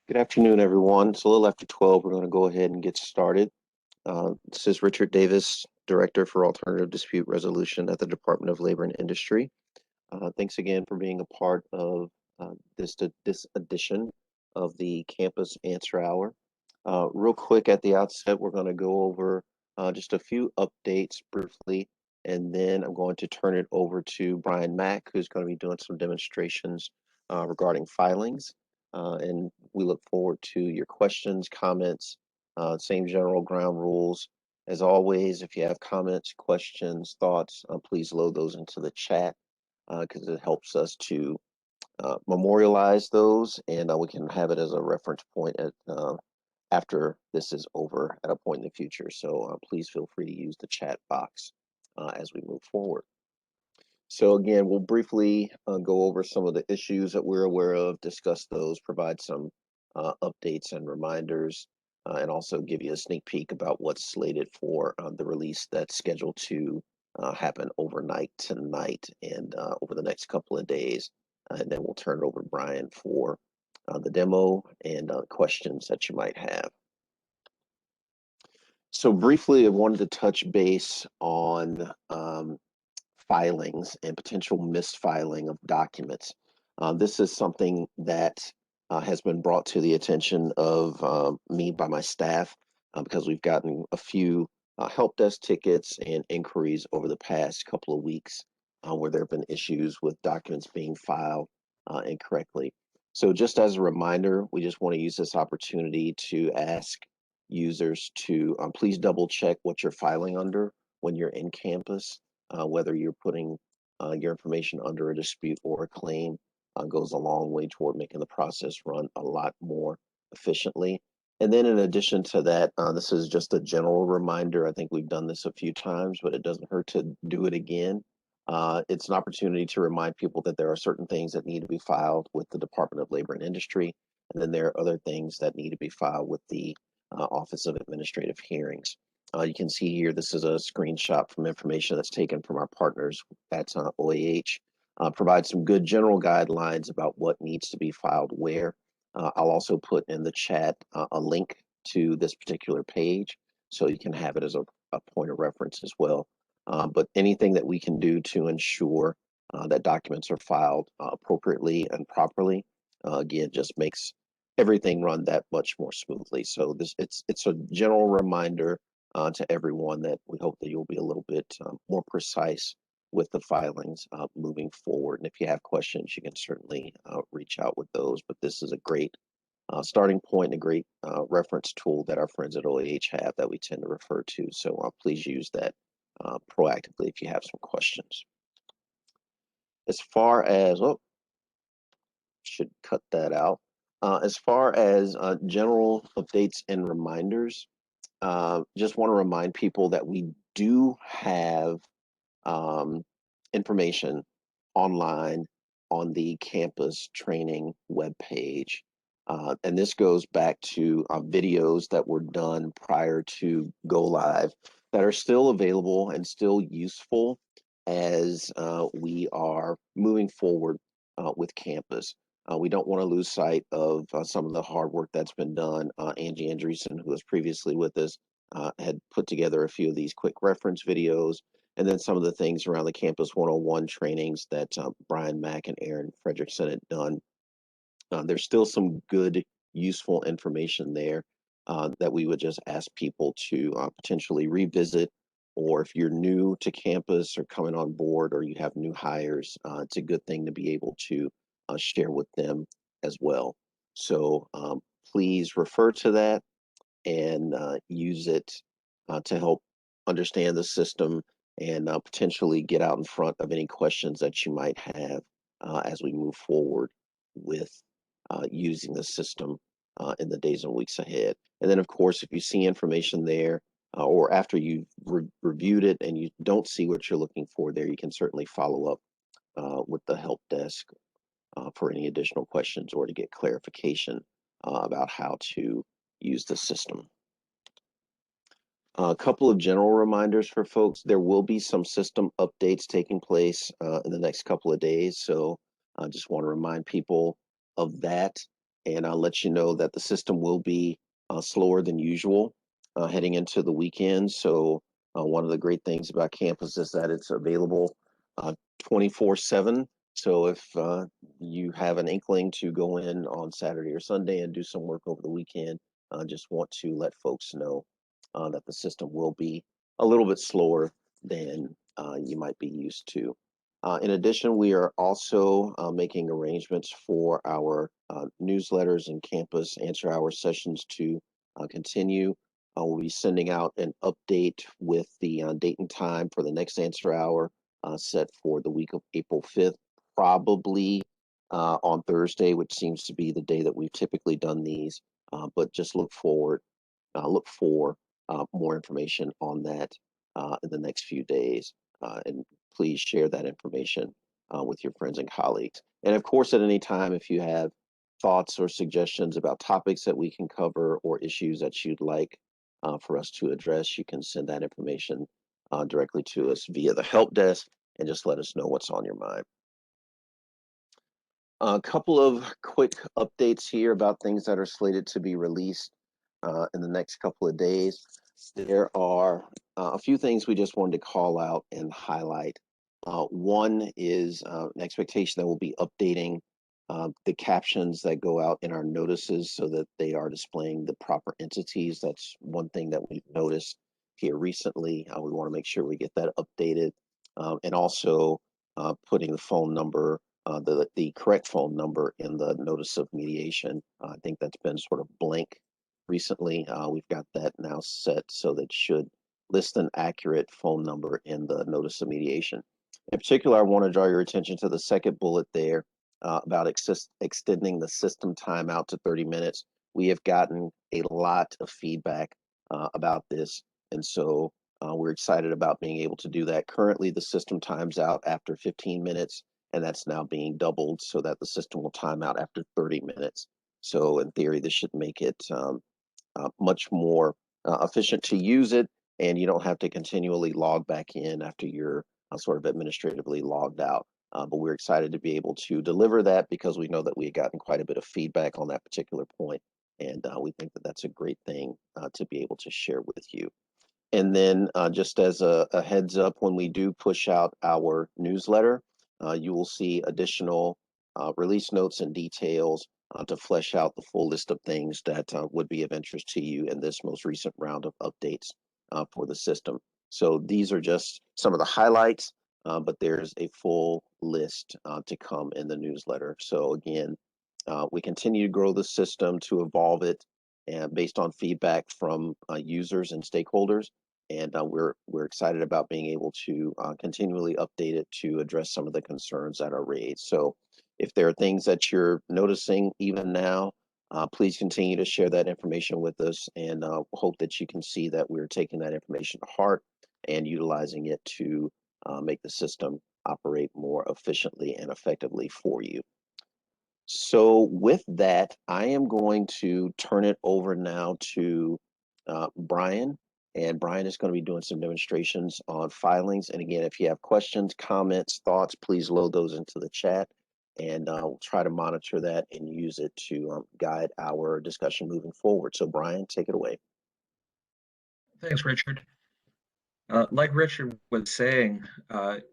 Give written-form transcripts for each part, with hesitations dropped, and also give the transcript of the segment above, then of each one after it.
Good afternoon, everyone. It's a little after 12. We're going to go ahead and get started. This is Richard Davis, Director for Alternative Dispute Resolution at the Department of Labor and Industry. Thanks again for being a part of this edition of the Campus Answer Hour. Real quick at the outset, we're going to go over just a few updates briefly, and then I'm going to turn it over to Brian Mack, who's going to be doing some demonstrations regarding filings. And we look forward to your questions, comments, same general ground rules. As always, if you have comments, questions, thoughts, please load those into the chat because it helps us to memorialize those, and we can have it as a reference point after this is over at a point in the future. So please feel free to use the chat box as we move forward. So again, we'll briefly go over some of the issues that we're aware of, discuss those, provide some updates and reminders, and also give you a sneak peek about what's slated for the release that's scheduled to happen overnight tonight and over the next couple of days. And then we'll turn it over to Brian for the demo and questions that you might have. So briefly, I wanted to touch base on filings and potential misfiling of documents. This is something that has been brought to the attention of me by my staff because we've gotten a few help desk tickets and inquiries over the past couple of weeks where there have been issues with documents being filed incorrectly. So just as a reminder, we just want to use this opportunity to ask users to please double check what you're filing under when you're in campus. Whether you're putting your information under a dispute or a claim goes a long way toward making the process run a lot more efficiently. And then in addition to that, this is just a general reminder. I think we've done this a few times, but it doesn't hurt to do it again. It's an opportunity to remind people that there are certain things that need to be filed with the Department of Labor and Industry, and then there are other things that need to be filed with the Office of Administrative Hearings. You can see here, this is a screenshot from information that's taken from our partners at OAH. Provides some good general guidelines about what needs to be filed where. I'll also put in the chat a link to this particular page so you can have it as a point of reference as well. But anything that we can do to ensure that documents are filed appropriately and properly, again, just makes everything run that much more smoothly. So it's a general reminder to everyone that we hope that you'll be a little bit more precise with the filings moving forward. And if you have questions, you can certainly reach out with those. But this is a great starting point, a great reference tool that our friends at OAH have that we tend to refer to. So please use that proactively if you have some questions. As far as, oh, should cut that out. As far as general updates and reminders, just want to remind people that we do have information online on the campus training webpage. And this goes back to videos that were done prior to go live that are still available and still useful as we are moving forward with campus. We don't want to lose sight of some of the hard work that's been done. Angie Andreessen, who was previously with us, had put together a few of these quick reference videos, and then some of the things around the Campus 101 trainings that Brian Mack and Aaron Frederickson had done. There's still some good, useful information there that we would just ask people to potentially revisit, or if you're new to campus or coming on board or you have new hires, it's a good thing to be able to share with them as well. So please refer to that and use it to help understand the system and potentially get out in front of any questions that you might have as we move forward with using the system in the days and weeks ahead. And then, of course, if you see information there or after you've reviewed it and you don't see what you're looking for there, you can certainly follow up with the help desk for any additional questions or to get clarification about how to use the system. A couple of general reminders for folks. There will be some system updates taking place in the next couple of days. So I just want to remind people of that. and I'll let you know that the system will be slower than usual heading into the weekend. So one of the great things about campus is that it's available 24/7. So if you have an inkling to go in on Saturday or Sunday and do some work over the weekend, just want to let folks know that the system will be a little bit slower than you might be used to. In addition, we are also making arrangements for our newsletters and campus answer hour sessions to continue. We'll be sending out an update with the date and time for the next answer hour set for the week of April 5th, probably on Thursday, which seems to be the day that we've typically done these. But just look for more information on that in the next few days. And please share that information with your friends and colleagues. And of course, at any time, if you have thoughts or suggestions about topics that we can cover or issues that you'd like for us to address, you can send that information directly to us via the help desk and just let us know what's on your mind. A couple of quick updates here about things that are slated to be released in the next couple of days. There are a few things we just wanted to call out and highlight. One is an expectation that we'll be updating the captions that go out in our notices so that they are displaying the proper entities. That's one thing that we've noticed here recently. We want to make sure we get that updated, and also putting the phone number, the correct phone number in the notice of mediation. I think that's been sort of blank recently. We've got that now set so that should list an accurate phone number in the notice of mediation. In particular, I want to draw your attention to the second bullet there about extending the system time out to 30 minutes. We have gotten a lot of feedback about this, and so we're excited about being able to do that. Currently, the system times out after 15 minutes, and that's now being doubled so that the system will time out after 30 minutes. So in theory, this should make it much more efficient to use it, and you don't have to continually log back in after you're sort of administratively logged out. But we're excited to be able to deliver that because we know that we had gotten quite a bit of feedback on that particular point, and we think that that's a great thing to be able to share with you. And then just as a heads up, when we do push out our newsletter, you will see additional release notes and details to flesh out the full list of things that would be of interest to you in this most recent round of updates for the system. So these are just some of the highlights, but there's a full list to come in the newsletter. So again, we continue to grow the system to evolve it and based on feedback from users and stakeholders. And we're excited about being able to continually update it to address some of the concerns that are raised. So if there are things that you're noticing even now, please continue to share that information with us, and hope that you can see that we're taking that information to heart and utilizing it to make the system operate more efficiently and effectively for you. So with that, I am going to turn it over now to Brian, and Brian is going to be doing some demonstrations on filings. And again, if you have questions, comments, thoughts, please load those into the chat, and we'll try to monitor that and use it to guide our discussion moving forward. So Brian, take it away. Thanks, Richard. Like Richard was saying,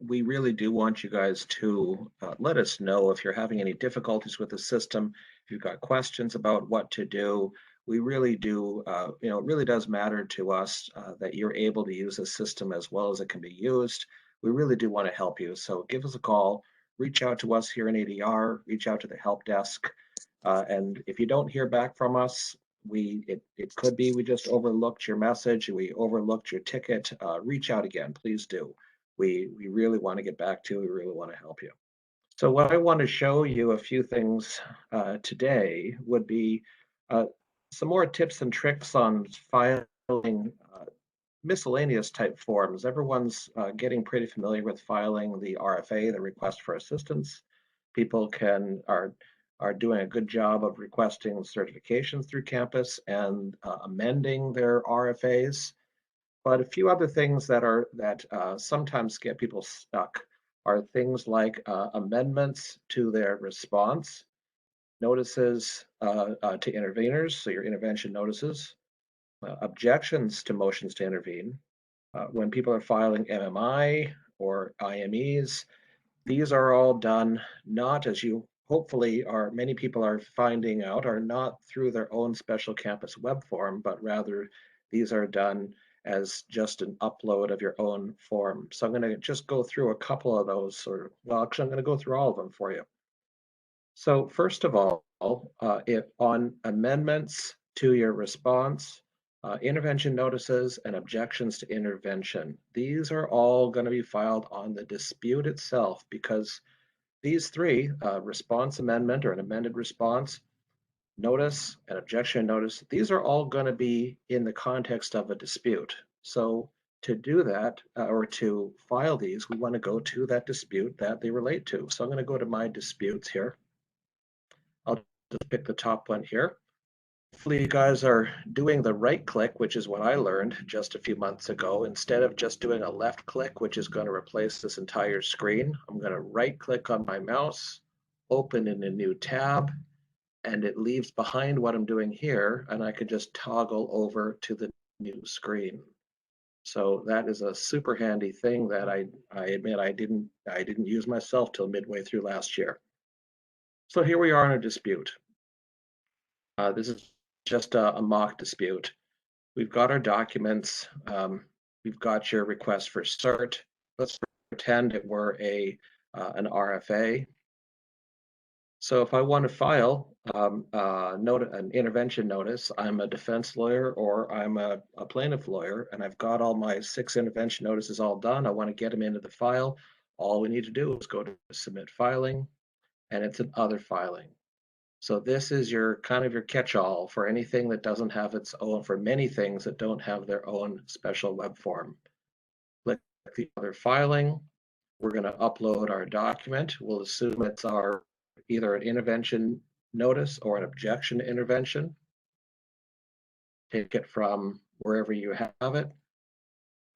we really do want you guys to let us know if you're having any difficulties with the system, if you've got questions about what to do. We really do, it really does matter to us that you're able to use the system as well as it can be used. We really do want to help you. So give us a call, reach out to us here in ADR, reach out to the help desk. And if you don't hear back from us, it could be we just overlooked your message, we overlooked your ticket. Reach out again, please do. We really want to get back to you. We really want to help you. So what I want to show you a few things today would be some more tips and tricks on filing miscellaneous type forms. Everyone's getting pretty familiar with filing the RFA, the request for assistance. People are doing a good job of requesting certifications through campus and amending their RFAs. But a few other things that sometimes get people stuck are things like amendments to their response. notices to interveners, so your intervention notices, objections to motions to intervene. When people are filing MMI or IMEs, these are all done not, as you hopefully are, many people are finding out, are not through their own special campus web form, but rather these are done as just an upload of your own form. So I'm going to just go through a couple of those, or well, actually, I'm going to go through all of them for you. So first of all, if on amendments to your response, intervention notices and objections to intervention, these are all going to be filed on the dispute itself, because these three, response amendment or an amended response, notice, and objection notice, these are all going to be in the context of a dispute. So to do that, or to file these, we want to go to that dispute that they relate to. So I'm going to go to my disputes here. I'll just pick the top one here. Hopefully you guys are doing the right click, which is what I learned just a few months ago. Instead of just doing a left click, which is going to replace this entire screen, I'm going to right click on my mouse, open in a new tab, and it leaves behind what I'm doing here, and I can just toggle over to the new screen. So that is a super handy thing that I admit I didn't use myself till midway through last year. So here we are in a dispute. This is just a mock dispute. We've got our documents. We've got your request for cert. Let's pretend it were an RFA. So if I want to file an intervention notice, I'm a defense lawyer or I'm a plaintiff lawyer, and I've got all my 6 intervention notices all done. I want to get them into the file. All we need to do is go to submit filing, and it's an other filing. So this is your kind of your catch-all for anything that doesn't have its own, for many things that don't have their own special web form. Click the other filing. We're going to upload our document. We'll assume it's our either an intervention notice or an objection to intervention. Take it from wherever you have it.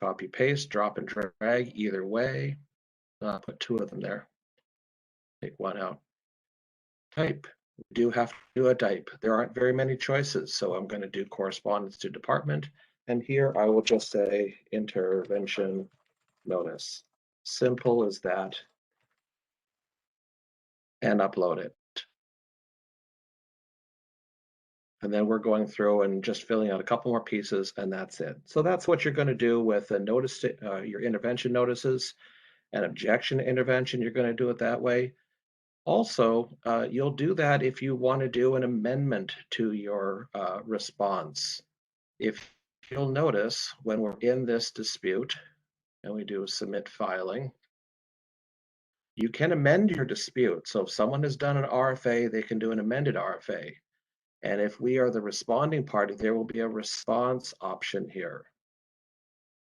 Copy, paste, drop and drag, either way. Put 2 of them there. Take one out. Type. We do have to do a type. There aren't very many choices, so I'm going to do correspondence to department. And here I will just say intervention notice. Simple as that. And upload it. And then we're going through and just filling out a couple more pieces, and that's it. So that's what you're going to do with a notice to, your intervention notices. An objection to intervention, you're going to do it that way. Also, you'll do that if you want to do an amendment to your response. If you'll notice, when we're in this dispute and we do submit filing, you can amend your dispute. So if someone has done an RFA, they can do an amended RFA. And if we are the responding party, there will be a response option here.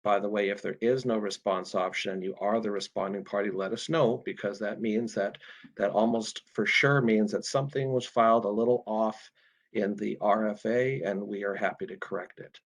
By the way, if there is no response option and you are the responding party, let us know, because that means that almost for sure means that something was filed a little off in the RFA, and we are happy to correct it.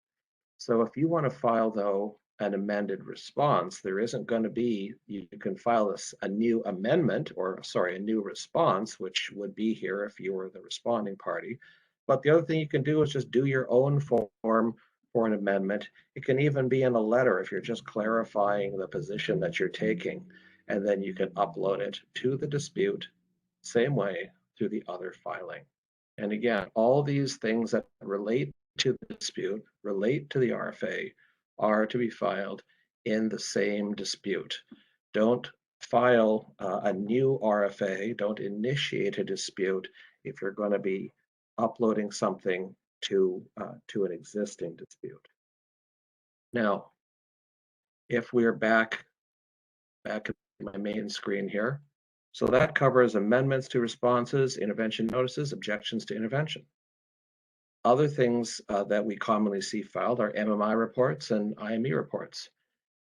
So if you want to file, though, an amended response, there isn't going to be, you can file a new amendment, or sorry, a new response, which would be here if you were the responding party. But the other thing you can do is just do your own form for an amendment. It can even be in a letter if you're just clarifying the position that you're taking, and then you can upload it to the dispute, same way through the other filing. And again, all these things that relate to the dispute, relate to the RFA, are to be filed in the same dispute. Don't file a new RFA, don't initiate a dispute if you're going to be uploading something to an existing dispute. Now, if we're back in my main screen here, so that covers amendments to responses, intervention notices, objections to intervention. Other things that we commonly see filed are MMI reports and IME reports.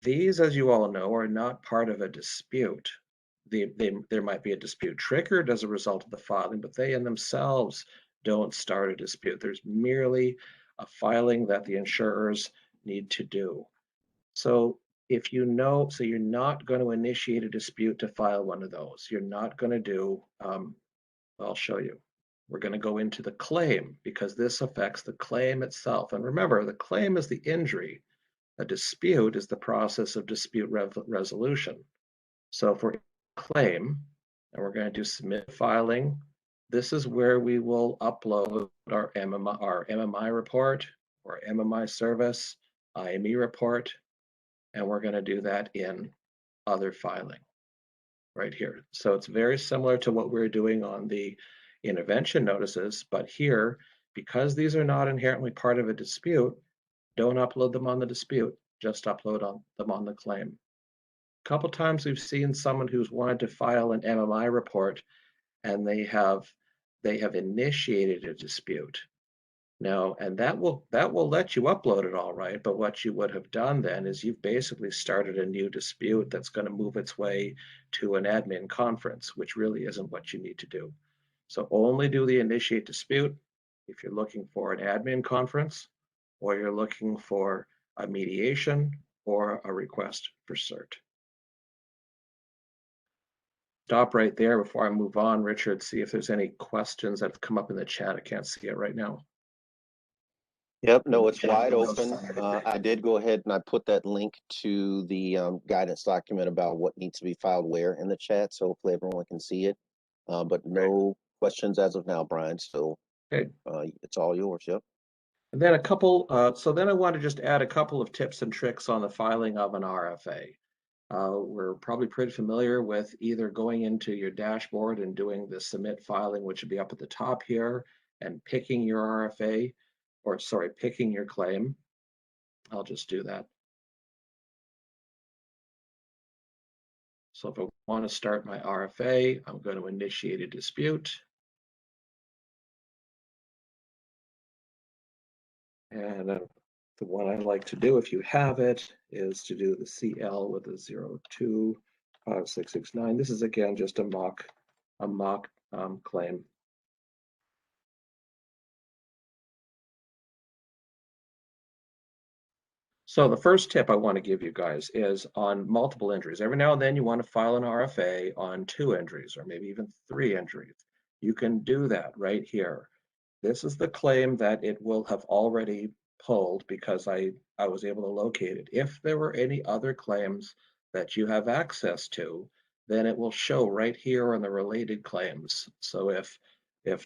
These, as you all know, are not part of a dispute. There might be a dispute triggered as a result of the filing, but they in themselves don't start a dispute. There's merely a filing that the insurers need to do. So if you know, so you're not going to initiate a dispute to file one of those. You're not going to do, I'll show you. we're going to go into the claim because this affects the claim itself. And remember, the claim is the injury. A dispute is the process of dispute resolution. So for claim, and we're going to do submit filing, this is where we will upload our MMI report or MMI service, IME report, and we're going to do that in other filing right here. So it's very similar to what we're doing on the intervention notices, but here, because these are not inherently part of a dispute, don't upload them on the dispute, just upload them on the claim. A couple times we've seen someone who's wanted to file an MMI report and they have initiated a dispute. Now, and that will let you upload it all right, but what you would have done then is you've basically started a new dispute that's going to move its way to an admin conference, which really isn't what you need to do. So only do the initiate dispute if you're looking for an admin conference or you're looking for a mediation or a request for cert. Stop right there before I move on, Richard, see if there's any questions that have come up in the chat. I can't see it right now. Yep, no, it's wide open. I did go ahead and I put that link to the guidance document about what needs to be filed where in the chat, so hopefully everyone can see it. But no questions as of now, Brian, so Okay. It's all yours, yep. And then a couple, so then I want to just add a couple of tips and tricks on the filing of an RFA. We're probably pretty familiar with either going into your dashboard and doing the submit filing, which would be up at the top here, and picking your RFA, or sorry, picking your claim. I'll just do that. So if I want to start my RFA, I'm going to initiate a dispute. And the one I like to do, if you have it, is to do the CL with a 025669. This is again just a mock claim. So the first tip I want to give you guys is on multiple injuries. Every now and then you want to file an RFA on 2 injuries or maybe even 3 injuries. You can do that right here. This is the claim that it will have already pulled because I was able to locate it. If there were any other claims that you have access to, then it will show right here on the related claims. So if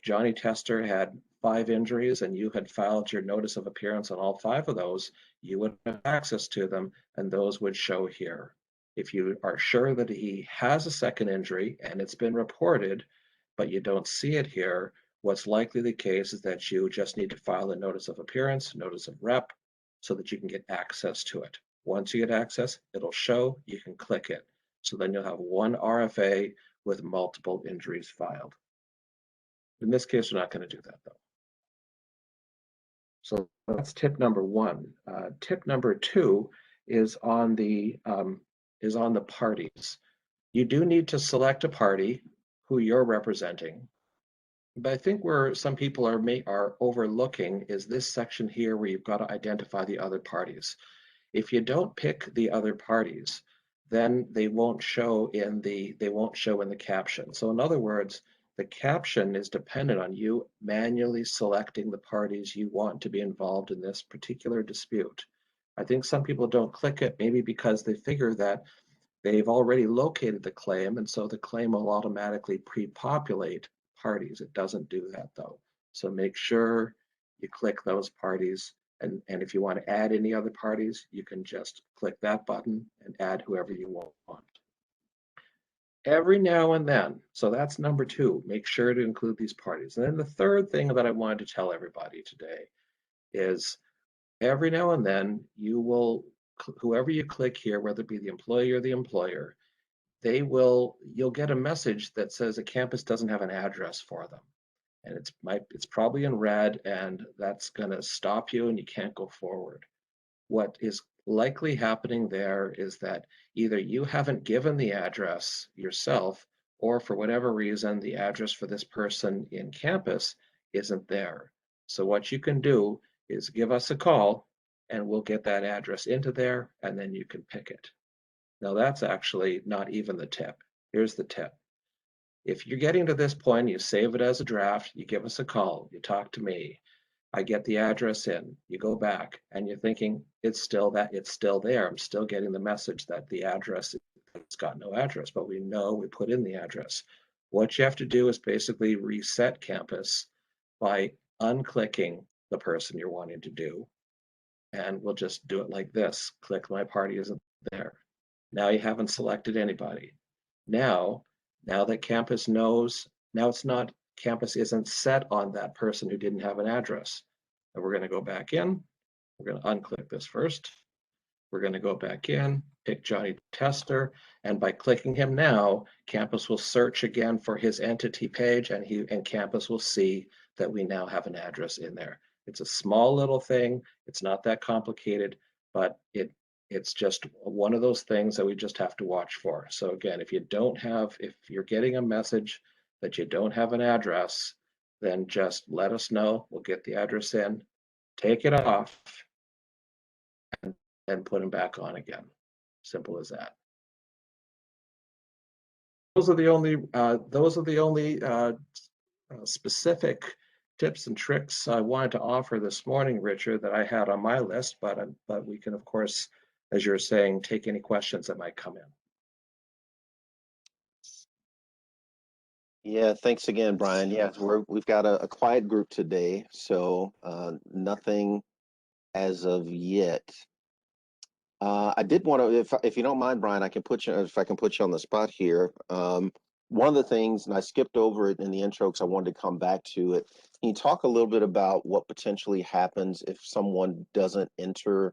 Johnny Tester had 5 injuries and you had filed your notice of appearance on all 5 of those, you would have access to them and those would show here. If you are sure that he has a second injury and it's been reported, but you don't see it here, what's likely the case is that you just need to file a notice of appearance, notice of rep, so that you can get access to it. Once you get access, it'll show, you can click it. So then you'll have one RFA with multiple injuries filed. In this case, we're not going to do that though. So that's tip number 1. Tip number 2 is on the parties. You do need to select a party who you're representing. But I think where some people are overlooking is this section here where you've got to identify the other parties. If you don't pick the other parties, then they won't show in the caption. So in other words, the caption is dependent on you manually selecting the parties you want to be involved in this particular dispute. I think some people don't click it maybe because they figure that they've already located the claim, and so the claim will automatically pre-populate parties. It doesn't do that though. So make sure you click those parties, and if you want to add any other parties, you can just click that button and add whoever you want. Every now and then, so that's number 2, make sure to include these parties. And then the third thing that I wanted to tell everybody today is every now and then you will, whoever you click here, whether it be the employee or the employer, you'll get a message that says a campus doesn't have an address for them. And it's probably in red, and that's going to stop you and you can't go forward. What is likely happening there is that either you haven't given the address yourself, or for whatever reason, the address for this person in campus isn't there. So what you can do is give us a call and we'll get that address into there and then you can pick it. Now that's actually not even the tip. Here's the tip. If you're getting to this point, you save it as a draft, you give us a call, you talk to me, I get the address in, you go back and you're thinking it's still there. I'm still getting the message that the address, it's got no address, but we know we put in the address. What you have to do is basically reset campus by unclicking the person you're wanting to do. And we'll just do it like this. Click my party isn't there. Now you haven't selected anybody. Now, now that campus knows, now it's not, campus isn't set on that person who didn't have an address. And we're going to go back in. We're going to unclick this first. We're going to go back in, pick Johnny Tester, and by clicking him now, campus will search again for his entity page, and campus will see that we now have an address in there. It's a small little thing. It's not that complicated, but it's just one of those things that we just have to watch for. So again, if you're getting a message that you don't have an address, then just let us know. We'll get the address in, take it off, and put them back on again. Simple as that. Those are the only specific tips and tricks I wanted to offer this morning, Richard, that I had on my list. But we can, of course, as you're saying, take any questions that might come in. Yeah, thanks again, Brian. Yeah, we've got a quiet group today, so nothing as of yet. I did want to, if you don't mind, Brian, I can put you, if I can put you on the spot here. One of the things, and I skipped over it in the intro because I wanted to come back to it. Can you talk a little bit about what potentially happens if someone doesn't enter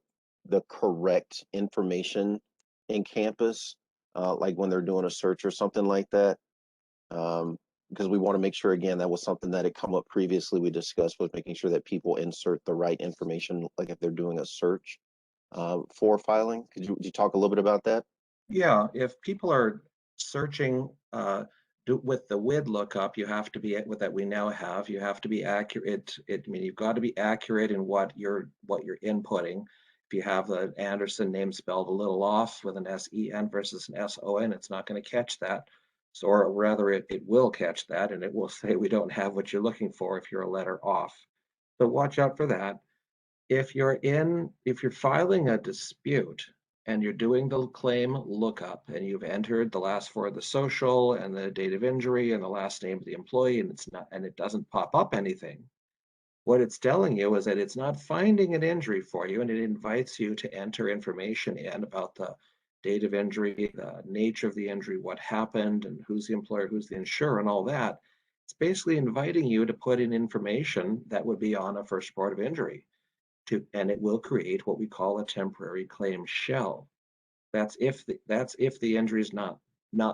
the correct information in campus, like when they're doing a search or something like that? Because we want to make sure, again, that was something that had come up previously. We discussed was making sure that people insert the right information, like if they're doing a search for filing. Could you talk a little bit about that? Yeah, if people are searching with the WID lookup, you have to be that we now have. You have to be accurate. I mean, you've got to be accurate in what you're inputting. If you have the Anderson name spelled a little off with an SEN versus an SON, it's not going to catch that. So, or rather, it will catch that, and it will say we don't have what you're looking for if you're a letter off. So watch out for that. If you're filing a dispute and you're doing the claim lookup and you've entered the last four of the social and the date of injury and the last name of the employee and it doesn't pop up anything, what it's telling you is that it's not finding an injury for you, and it invites you to enter information in about the date of injury, the nature of the injury, what happened, and who's the employer, who's the insurer, and all that. It's basically inviting you to put in information that would be on a first report of injury and it will create what we call a temporary claim shell. That's if the injury is not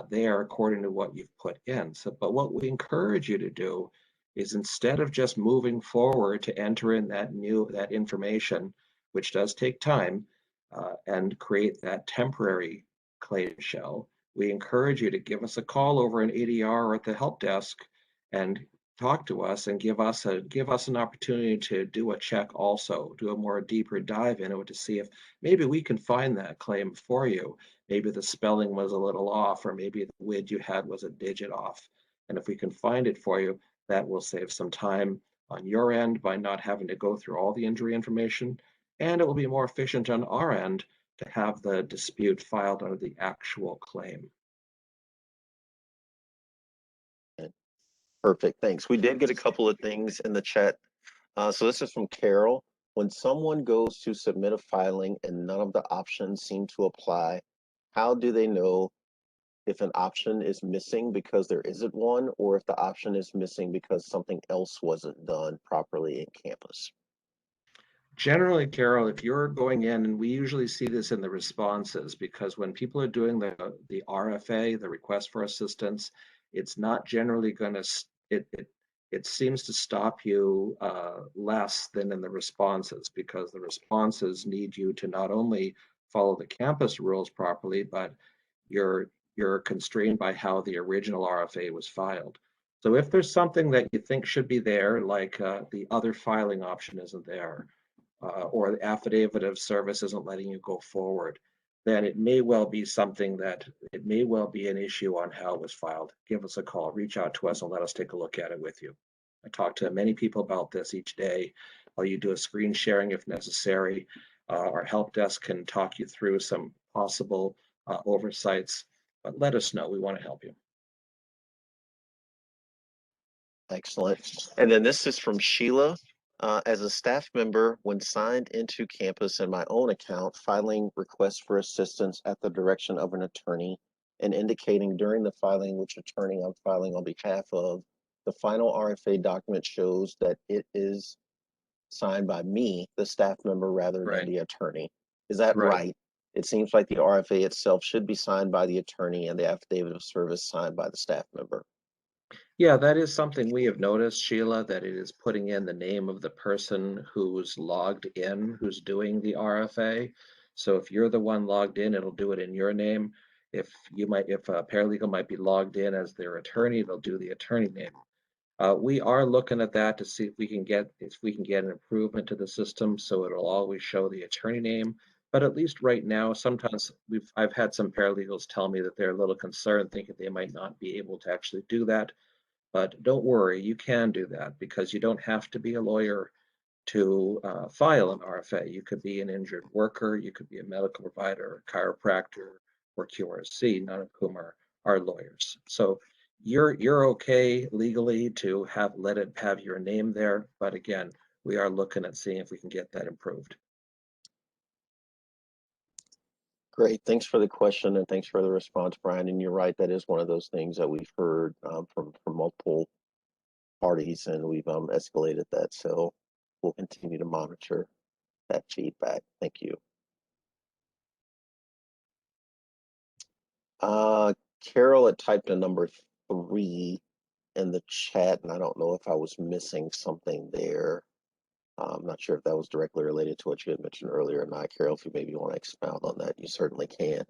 there according to what you've put in. So, but what we encourage you to do is instead of just moving forward to enter in that information, which does take time, and create that temporary claim shell, we encourage you to give us a call over an ADR or at the help desk and talk to us and give us an opportunity to do a check, also do a more deeper dive into it to see if maybe we can find that claim for you. Maybe the spelling was a little off, or maybe the WID you had was a digit off. And if we can find it for you, that will save some time on your end by not having to go through all the injury information. And it will be more efficient on our end to have the dispute filed under the actual claim. Perfect, thanks. We did get a couple of things in the chat. So this is from Carol. When someone goes to submit a filing and none of the options seem to apply, how do they know if an option is missing because there isn't one, or if the option is missing because something else wasn't done properly in campus? Generally, Carol, if you're going in, and we usually see this in the responses, because when people are doing the RFA, the request for assistance, it's not generally going to, it seems to stop you less than in the responses, because the responses need you to not only follow the campus rules properly, but you're constrained by how the original RFA was filed. So if there's something that you think should be there, like the other filing option isn't there, or the affidavit of service isn't letting you go forward, then it may well be something that it may well be an issue on how it was filed. Give us a call, reach out to us, and let us take a look at it with you. I talk to many people about this each day. You do a screen sharing if necessary. Our help desk can talk you through some possible oversights, but let us know. We want to help you. Excellent. And then this is from Sheila. As a staff member, when signed into campus in my own account, filing requests for assistance at the direction of an attorney and indicating during the filing which attorney I'm filing on behalf of, the final RFA document shows that it is signed by me, the staff member, rather than Right, the attorney. Is that right. right? It seems like the RFA itself should be signed by the attorney and the affidavit of service signed by the staff member. Yeah, that is something we have noticed, Sheila, that it is putting in the name of the person who's logged in, who's doing the RFA. So if you're the one logged in, it'll do it in your name. If a paralegal might be logged in as their attorney, they'll do the attorney name. We are looking at that to see if we can get an improvement to the system so it'll always show the attorney name. But at least right now, sometimes I've had some paralegals tell me that they're a little concerned, thinking they might not be able to actually do that. But don't worry, you can do that because you don't have to be a lawyer to file an RFA. You could be an injured worker, you could be a medical provider, a chiropractor, or QRC, none of whom are lawyers. So you're okay legally to let it have your name there, but again, we are looking at seeing if we can get that improved. Great. Thanks for the question and thanks for the response, Brian. And you're right, that is one of those things that we've heard from multiple parties, and we've escalated that. So we'll continue to monitor that feedback. Thank you. Carol had typed a number 3 in the chat, and I don't know if I was missing something there. I'm not sure if that was directly related to what you had mentioned earlier or not. Carol, if you maybe want to expound on that, you certainly can.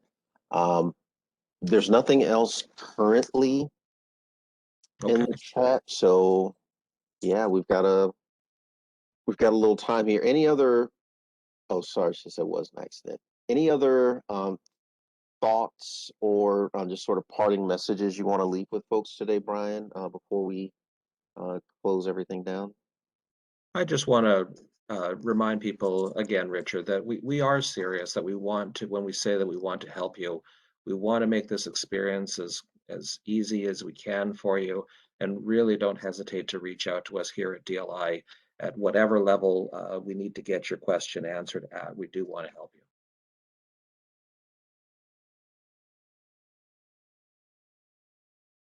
Um, there's nothing else currently in Okay. the chat, so yeah, we've got a little time here. Any other? Oh, sorry, she said it was an accident. Any other thoughts or just sort of parting messages you want to leave with folks today, Brian, before we close everything down? I just want to remind people again, Richard, that we are serious, that we want to, when we say that we want to help you, we want to make this experience as easy as we can for you. And really don't hesitate to reach out to us here at DLI at whatever level we need to get your question answered at. We do want to help you.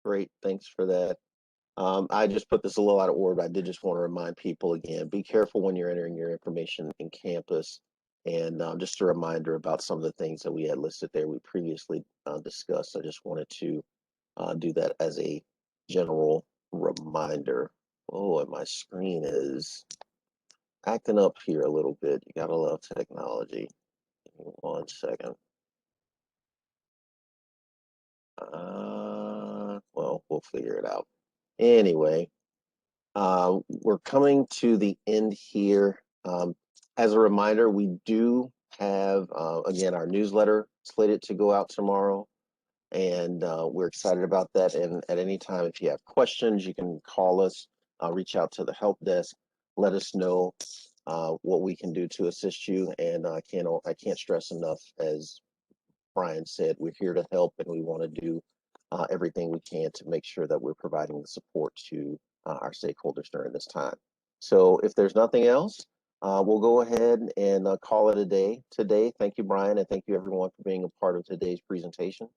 Great, thanks for that. I just put this a little out of order, but I did just want to remind people again, be careful when you're entering your information in campus. And just a reminder about some of the things that we had listed there we previously discussed. I just wanted to do that as a general reminder. Oh, and my screen is acting up here a little bit. You gotta love technology. Give me 1 second. Well, we'll figure it out. Anyway, we're coming to the end here. As a reminder, we do have, again, our newsletter slated to go out tomorrow, and we're excited about that. And at any time, if you have questions, you can call us, reach out to the help desk, let us know what we can do to assist you. And I can't stress enough, as Brian said, we're here to help, and we want to do everything we can to make sure that we're providing the support to our stakeholders during this time. So if there's nothing else, we'll go ahead and call it a day today. Thank you, Brian, and thank you everyone for being a part of today's presentation.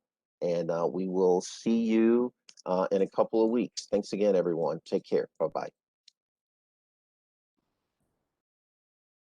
And we will see you in a couple of weeks. Thanks again, everyone. Take care. Bye-bye.